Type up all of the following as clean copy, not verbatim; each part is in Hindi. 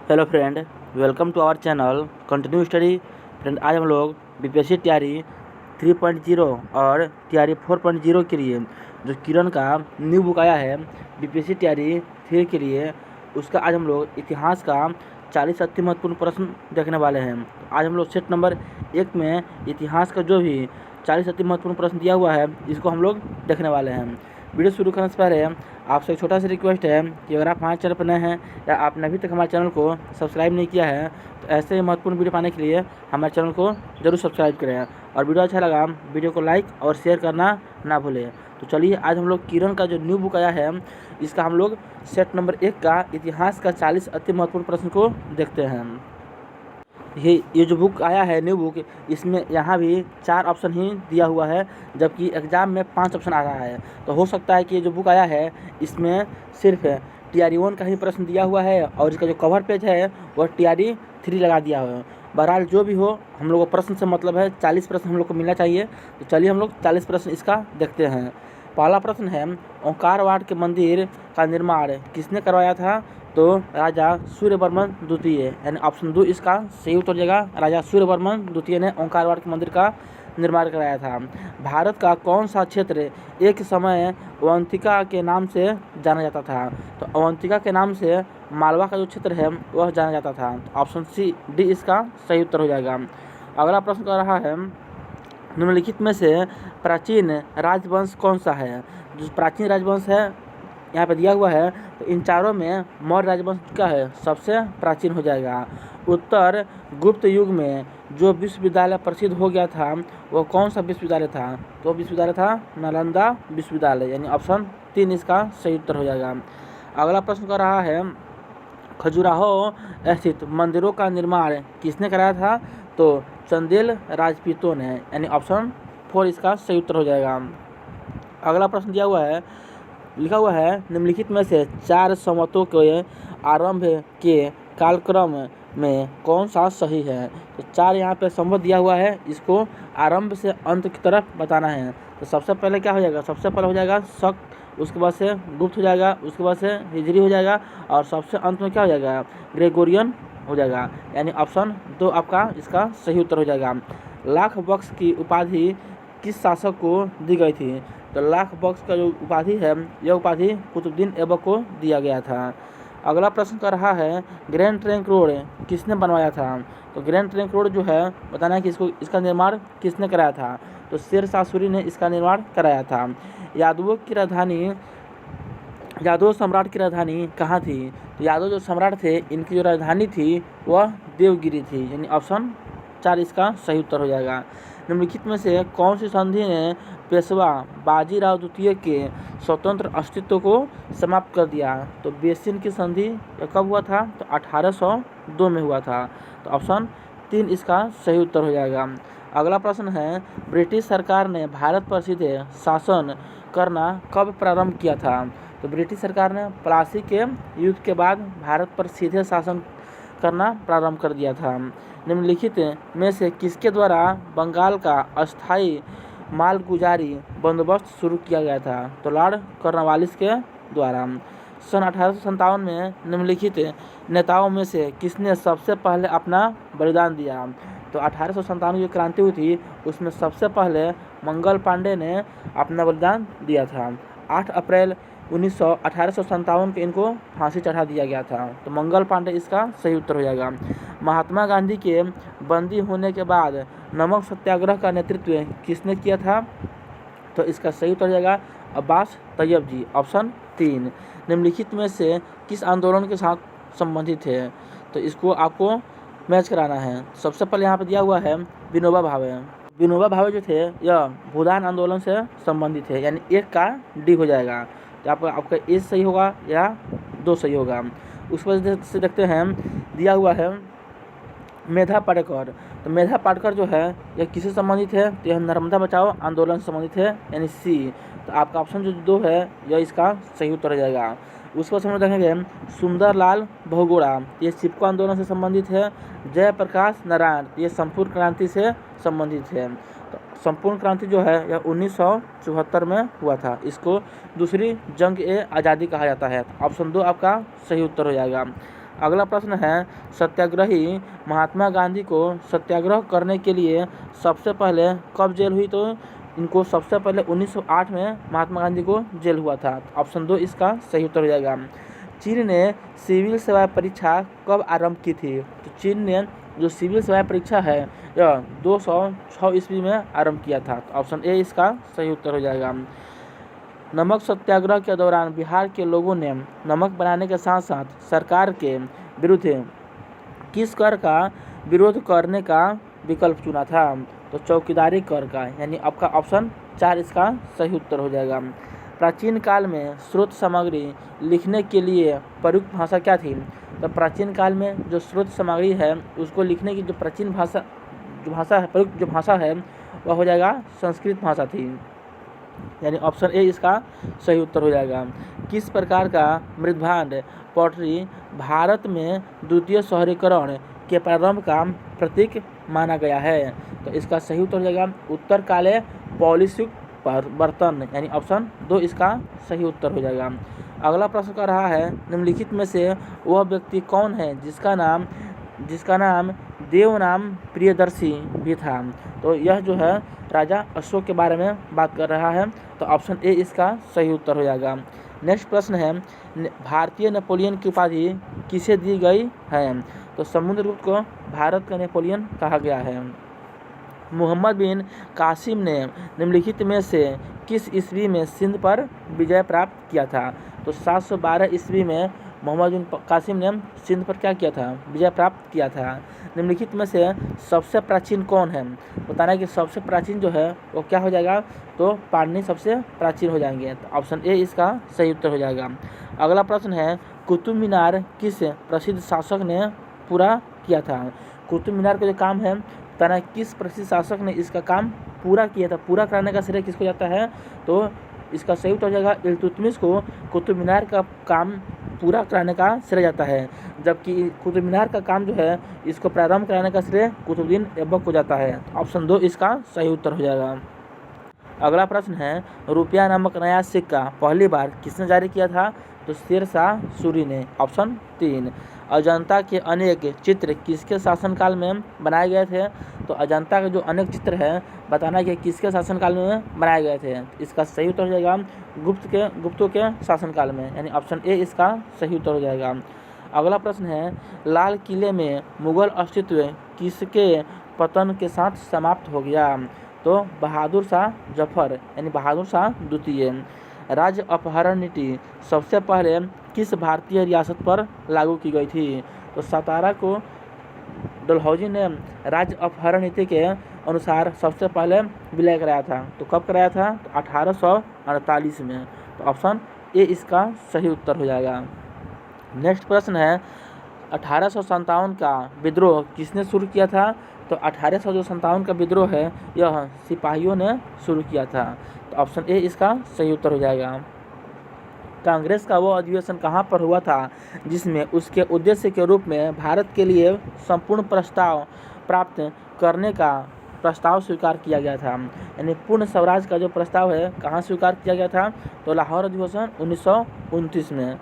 Hello friend, welcome to our channel continue study. Friend, आज हम लोग बीपीएससी तैयारी 3.0 और तैयारी 4.0 के लिए जो किरण का न्यू बुक आया है बीपीएससी तैयारी 3 के लिए, उसका आज हम लोग इतिहास का 40 अति महत्वपूर्ण प्रश्न देखने वाले हैं। आज हम लोग सेट नंबर 1 में इतिहास का जो भी 40 अति महत्वपूर्ण प्रश्न दिया हुआ है इसको हम लोग देखने वाले हैं। वीडियो शुरू करने से पहले आपसे एक छोटा सा रिक्वेस्ट है कि अगर आप हमारे चैनल पर नए हैं या आपने अभी तक हमारे चैनल को सब्सक्राइब नहीं किया है तो ऐसे महत्वपूर्ण वीडियो पाने के लिए हमारे चैनल को जरूर सब्सक्राइब करें, और वीडियो अच्छा लगा वीडियो को लाइक और शेयर करना ना भूलें। तो चलिए आज हम लोग किरण का जो न्यू बुक आया है इसका हम लोग सेट नंबर 1 का इतिहास का 40 अति महत्वपूर्ण प्रश्न को देखते हैं। ये जो बुक आया है न्यू बुक, इसमें यहाँ भी 4 ऑप्शन ही दिया हुआ है, जबकि एग्ज़ाम में 5 ऑप्शन आ रहा है। तो हो सकता है कि ये जो बुक आया है इसमें सिर्फ टीआरई 1 का ही प्रश्न दिया हुआ है और इसका जो कवर पेज है वह टीआरई 3 लगा दिया हुआ है। बहरहाल जो भी हो, हम लोग को प्रश्न से मतलब है, 40 प्रश्न हम लोग को मिलना चाहिए। तो चलिए हम लोग 40 प्रश्न इसका देखते हैं। पहला प्रश्न है, ओंकारवाड़ के मंदिर का निर्माण किसने करवाया था? तो राजा सूर्यवर्मन द्वितीय, यानी ऑप्शन 2 इसका सही उत्तर हो जाएगा। राजा सूर्यवर्मन द्वितीय ने ओंकारवाड़ के मंदिर का निर्माण कराया था। भारत का कौन सा क्षेत्र एक समय अवंतिका के नाम से जाना जाता था? तो अवंतिका के नाम से मालवा का जो क्षेत्र है वह जाना जाता था। ऑप्शन सी डी इसका सही उत्तर हो जाएगा। अगला प्रश्न कर रहा है, निम्नलिखित में से प्राचीन राजवंश कौन सा है? जो प्राचीन राजवंश है यहाँ पे दिया हुआ है, तो इन चारों में मौर्य राजवंश क्या है सबसे प्राचीन हो जाएगा। उत्तर गुप्त युग में जो विश्वविद्यालय प्रसिद्ध हो गया था वो कौन सा विश्वविद्यालय था? तो विश्वविद्यालय था नालंदा विश्वविद्यालय, यानी ऑप्शन 3 इसका सही उत्तर हो जाएगा। अगला प्रश्न कर रहा है, खजुराहो स्थित मंदिरों का निर्माण किसने कराया था? तो चंदेल राजपूतों ने, यानी ऑप्शन 4 इसका सही उत्तर हो जाएगा। अगला प्रश्न दिया हुआ है, लिखा हुआ है, निम्नलिखित में से 4 संवतों के आरंभ के कालक्रम में कौन सा सही है? तो 4 यहाँ पे संवत दिया हुआ है, इसको आरंभ से अंत की तरफ बताना है। तो सबसे पहले क्या हो जाएगा? सबसे पहले हो जाएगा शक, उसके बाद से गुप्त हो जाएगा, उसके बाद से हिजरी हो जाएगा, और सबसे अंत में क्या हो जाएगा? ग्रेगोरियन हो जाएगा, यानी ऑप्शन 2 आपका इसका सही उत्तर हो जाएगा। लाख बख्श की उपाधि किस शासक को दी गई थी? तो लाख बख्श का जो उपाधि है यह उपाधि कुतुबुद्दीन ऐबक को दिया गया था। अगला प्रश्न कर रहा है, ग्रैंड ट्रंक रोड किसने बनवाया था? तो ग्रैंड ट्रंक रोड जो है बताना है कि इसका निर्माण किसने कराया था? तो शेर शाह सूरी ने इसका निर्माण कराया था। यादव सम्राट की राजधानी कहाँ थी? तो यादव जो सम्राट थे इनकी जो राजधानी थी वह देवगिरी थी, यानी ऑप्शन 4 इसका सही उत्तर हो जाएगा। निम्नलिखित में से कौन सी संधि ने पेशवा बाजीराव द्वितीय के स्वतंत्र अस्तित्व को समाप्त कर दिया? तो बेसिन की संधि कब हुआ था? तो 1802 में हुआ था। तो ऑप्शन 3 इसका सही उत्तर हो जाएगा। अगला प्रश्न है, ब्रिटिश सरकार ने भारत पर सीधे शासन करना कब प्रारंभ किया था? तो ब्रिटिश सरकार ने प्लासी के युद्ध के बाद भारत पर सीधे शासन करना प्रारंभ कर दिया था। निम्नलिखित में से किसके द्वारा बंगाल का अस्थायी मालगुजारी बंदोबस्त शुरू किया गया था? तो लॉर्ड कॉर्नवालिस के द्वारा। सन 1857 में निम्नलिखित नेताओं में से किसने सबसे पहले अपना बलिदान दिया? तो 1857 की क्रांति हुई थी उसमें सबसे पहले मंगल पांडे ने अपना बलिदान दिया था। 8 अप्रैल 1857 को इनको फांसी चढ़ा दिया गया था। तो मंगल पांडे इसका सही उत्तर हो जाएगा। महात्मा गांधी के बंदी होने के बाद नमक सत्याग्रह का नेतृत्व किसने किया था? तो इसका सही उत्तर हो जाएगा अब्बास तैयब जी, ऑप्शन 3। निम्नलिखित में से किस आंदोलन के साथ संबंधित है? तो इसको आपको मैच कराना है। सबसे पहले यहाँ पर दिया हुआ है विनोबा भावे। विनोबा भावे जो थे यह भूदान आंदोलन से संबंधित है, यानी 1 का डी हो जाएगा। तो आपका ए सही होगा या 2 सही होगा। उस वजह से देखते हैं, दिया हुआ है मेधा पाटकर। तो मेधा पाटकर जो है यह किससे संबंधित है? तो यह नर्मदा बचाओ आंदोलन से संबंधित है, यानी सी। तो आपका ऑप्शन जो 2 है यह इसका सही उत्तर हो जाएगा। उस पर हम देखेंगे सुंदरलाल बहुगुणा, ये चिपको आंदोलन से संबंधित है। जयप्रकाश नारायण, ये संपूर्ण क्रांति से संबंधित है। तो संपूर्ण क्रांति जो है यह 1974 में हुआ था। इसको दूसरी जंग ए आज़ादी कहा जाता है। ऑप्शन 2 आपका सही उत्तर हो जाएगा। अगला प्रश्न है, सत्याग्रही महात्मा गांधी को सत्याग्रह करने के लिए सबसे पहले कब जेल हुई? तो इनको सबसे पहले 1908 में महात्मा गांधी को जेल हुआ था। ऑप्शन 2 इसका सही उत्तर हो जाएगा। चीन ने सिविल सेवा परीक्षा कब आरंभ की थी? तो चीन ने जो सिविल सेवा परीक्षा है यह 206 ईस्वी में आरंभ किया था। तो ऑप्शन ए इसका सही उत्तर हो जाएगा। नमक सत्याग्रह के दौरान बिहार के लोगों ने नमक बनाने के साथ साथ सरकार के विरुद्ध किस कर का विरोध करने का विकल्प चुना था? तो चौकीदारी कर का, यानी आपका ऑप्शन 4 इसका सही उत्तर हो जाएगा। प्राचीन काल में स्रोत सामग्री लिखने के लिए प्रयुक्त भाषा क्या थी? तो प्राचीन काल में जो स्रोत सामग्री है उसको लिखने की जो प्राचीन भाषा है प्रयुक्त जो भाषा है वह हो जाएगा संस्कृत भाषा थी, यानी ऑप्शन ए इसका सही उत्तर हो जाएगा। किस प्रकार का मृदभांड पॉटरी भारत में द्वितीय शहरीकरण के प्रारंभ का प्रतीक माना गया है? तो इसका सही उत्तर हो जाएगा उत्तर काले पॉलिशयुक्त बर्तन, यानी ऑप्शन 2 इसका सही उत्तर हो जाएगा। अगला प्रश्न कर रहा है, निम्नलिखित में से वह व्यक्ति कौन है जिसका नाम देवनाम प्रियदर्शी भी था? तो यह जो है राजा अशोक के बारे में बात कर रहा है। तो ऑप्शन ए इसका सही उत्तर हो जाएगा। नेक्स्ट प्रश्न है, भारतीय नेपोलियन की उपाधि किसे दी गई है? तो समुद्रगुप्त को भारत का नेपोलियन कहा गया है। मोहम्मद बिन कासिम ने निम्नलिखित में से किस ईस्वी में सिंध पर विजय प्राप्त किया था? तो 712 ईस्वी में मोहम्मद बिन कासिम ने सिंध पर क्या किया था? विजय प्राप्त किया था। निम्नलिखित में से सबसे प्राचीन कौन है? बताना है कि सबसे प्राचीन जो है वो क्या हो जाएगा? तो पाणिनि सबसे प्राचीन हो जाएंगे। तो ऑप्शन ए इसका सही उत्तर हो जाएगा। अगला प्रश्न है, कुतुब मीनार किस प्रसिद्ध शासक ने पूरा किया था? कुतुब मीनार का जो काम है बताना किस प्रसिद्ध शासक ने इसका काम पूरा किया था? पूरा कराने का श्रेय किसको जाता है? तो इसका सही उत्तर हो जाएगा इल्तुतमिश को कुतुब मीनार का काम पूरा कराने का श्रेय जाता है, जबकि कुतुब मीनार का काम जो है इसको प्रारंभ कराने का श्रेय कुतुबुद्दीन ऐबक को जाता है। ऑप्शन 2 इसका सही उत्तर हो जाएगा। अगला प्रश्न है, रुपया नामक नया सिक्का पहली बार किसने जारी किया था? तो शेरशाह सूरी ने। ऑप्शन 3। अजंता के अनेक चित्र किसके शासनकाल में बनाए गए थे? तो अजंता के जो अनेक चित्र हैं बताना कि किसके शासनकाल में बनाए गए थे? इसका सही उत्तर हो जाएगा गुप्तों के शासनकाल में, यानी ऑप्शन ए इसका सही उत्तर हो जाएगा। अगला प्रश्न है, लाल किले में मुगल अस्तित्व किसके पतन के साथ समाप्त हो गया? तो बहादुर शाह जफर, यानी बहादुर शाह द्वितीय। राज्य अपहरण नीति सबसे पहले किस भारतीय रियासत पर लागू की गई थी? तो सतारा को डलहौजी ने राज्य अपहरण नीति के अनुसार सबसे पहले विलय कराया था। तो कब कराया था? तो 1848 में। तो ऑप्शन ए इसका सही उत्तर हो जाएगा। नेक्स्ट प्रश्न है, 1857 का विद्रोह किसने शुरू किया था? तो 1857 का विद्रोह है यह सिपाहियों ने शुरू किया था। तो ऑप्शन ए इसका सही उत्तर हो जाएगा। कांग्रेस का वो अधिवेशन कहाँ पर हुआ था जिसमें उसके उद्देश्य के रूप में भारत के लिए संपूर्ण प्रस्ताव प्राप्त करने का प्रस्ताव स्वीकार किया गया था? यानी पूर्ण स्वराज का जो प्रस्ताव है कहाँ स्वीकार किया गया था? तो लाहौर अधिवेशन 1929 में।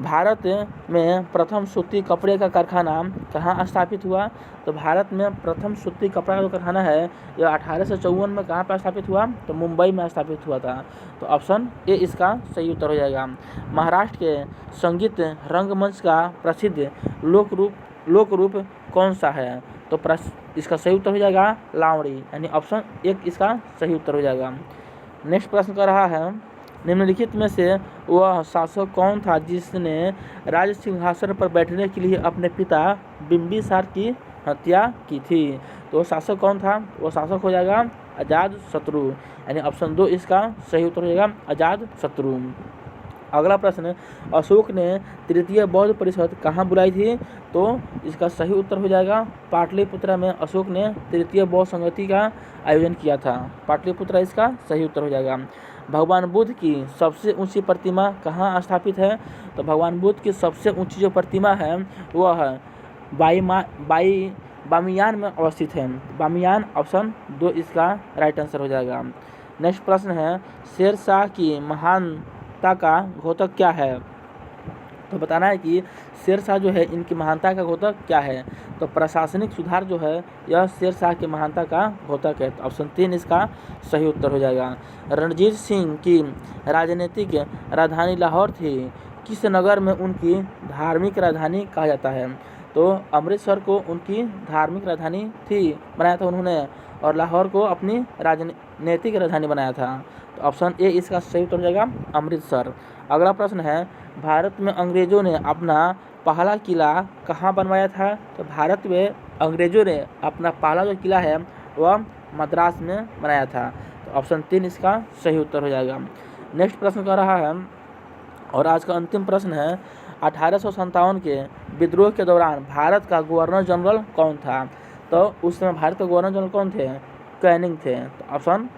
भारत में प्रथम सूती कपड़े का कारखाना कहाँ स्थापित हुआ? तो भारत में प्रथम सूती कपड़ा का जो कारखाना है यह 1854 में कहाँ पर स्थापित हुआ? तो मुंबई में स्थापित हुआ था। तो ऑप्शन ए इसका सही उत्तर हो जाएगा। महाराष्ट्र के संगीत रंगमंच का प्रसिद्ध लोक रूप कौन सा है? तो इसका सही उत्तर हो जाएगा लावणी, यानी ऑप्शन 1 इसका सही उत्तर हो जाएगा। नेक्स्ट प्रश्न कर रहा है, निम्नलिखित में से वह शासक कौन था जिसने राज सिंहासन पर बैठने के लिए अपने पिता बिंबिसार की हत्या की थी? तो शासक कौन था? वो शासक हो जाएगा अजातशत्रु, यानी ऑप्शन 2 इसका सही उत्तर हो जाएगा अजातशत्रु। अगला प्रश्न, अशोक ने तृतीय बौद्ध परिषद कहाँ बुलाई थी? तो इसका सही उत्तर हो जाएगा पाटलिपुत्रा में अशोक ने तृतीय बौद्ध संगति का आयोजन किया था। पाटलिपुत्रा इसका सही उत्तर हो जाएगा। भगवान बुद्ध की सबसे ऊंची प्रतिमा कहाँ स्थापित है? तो भगवान बुद्ध की सबसे ऊंची जो प्रतिमा है वह बामियान में अवस्थित है। बामियान ऑप्शन 2 इसका राइट आंसर हो जाएगा। नेक्स्ट प्रश्न है, शेरशाह की महानता का घोतक क्या है? तो बताना है कि शेरशाह जो है इनकी महानता का घोतक क्या है। तो प्रशासनिक सुधार जो है यह शेरशाह की महानता का घोतक है। तो ऑप्शन 3 इसका सही उत्तर हो जाएगा। रणजीत सिंह की राजनीतिक राजधानी लाहौर थी, किस नगर में उनकी धार्मिक राजधानी कहा जाता है। तो अमृतसर को उनकी धार्मिक राजधानी थी बनाया था उन्होंने, और लाहौर को अपनी राजनीतिक राजधानी बनाया था। तो ऑप्शन ए इसका सही उत्तर हो जाएगा अमृतसर। अगला प्रश्न है, भारत में अंग्रेजों ने अपना पहला किला कहाँ बनवाया था। तो भारत में अंग्रेजों ने अपना पहला जो किला है वह मद्रास में बनाया था। तो ऑप्शन 3 इसका सही उत्तर हो जाएगा। नेक्स्ट प्रश्न कर रहा है और आज का अंतिम प्रश्न है, 1857 के विद्रोह के दौरान भारत का गवर्नर जनरल कौन था। तो उस समय भारत के गवर्नर जनरल कौन थे, कैनिंग थे। तो ऑप्शन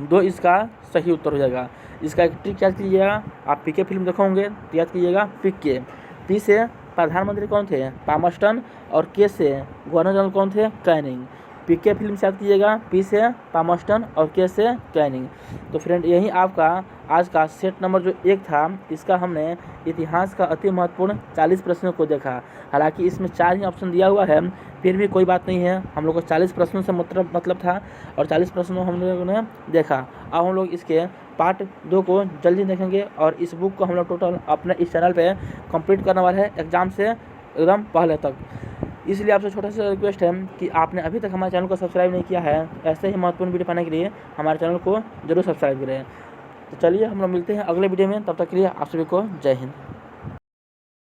2 इसका सही उत्तर हो जाएगा। इसका एक ट्रिक याद कीजिएगा, आप पीके फिल्म देखोगे तो याद कीजिएगा पीके। पी से प्रधानमंत्री कौन थे, पामस्टन, और के से गवर्नर जनरल कौन थे, कैनिंग। पीके फिल्म से याद कीजिएगा, पी से पामस्टन और के से कैनिंग। तो फ्रेंड यही आपका आज का सेट नंबर जो 1 था, इसका हमने इतिहास का अति महत्वपूर्ण 40 प्रश्नों को देखा। हालांकि इसमें 4 ही ऑप्शन दिया हुआ है, फिर भी कोई बात नहीं है, हम लोग को 40 प्रश्नों से मतलब था और 40 प्रश्नों हम लोगों ने देखा। अब हम लोग इसके पार्ट 2 को जल्दी देखेंगे और इस बुक को हम लोग टोटल अपने इस चैनल पे कंप्लीट करने वाले हैं एग्ज़ाम से एकदम पहले तक। इसलिए आपसे छोटा सा रिक्वेस्ट है कि आपने अभी तक हमारे चैनल को सब्सक्राइब नहीं किया है, ऐसे ही महत्वपूर्ण वीडियो पाने के लिए हमारे चैनल को जरूर सब्सक्राइब करें। तो चलिए हम लोग मिलते हैं अगले वीडियो में, तब तक के लिए आप सभी को जय हिंद।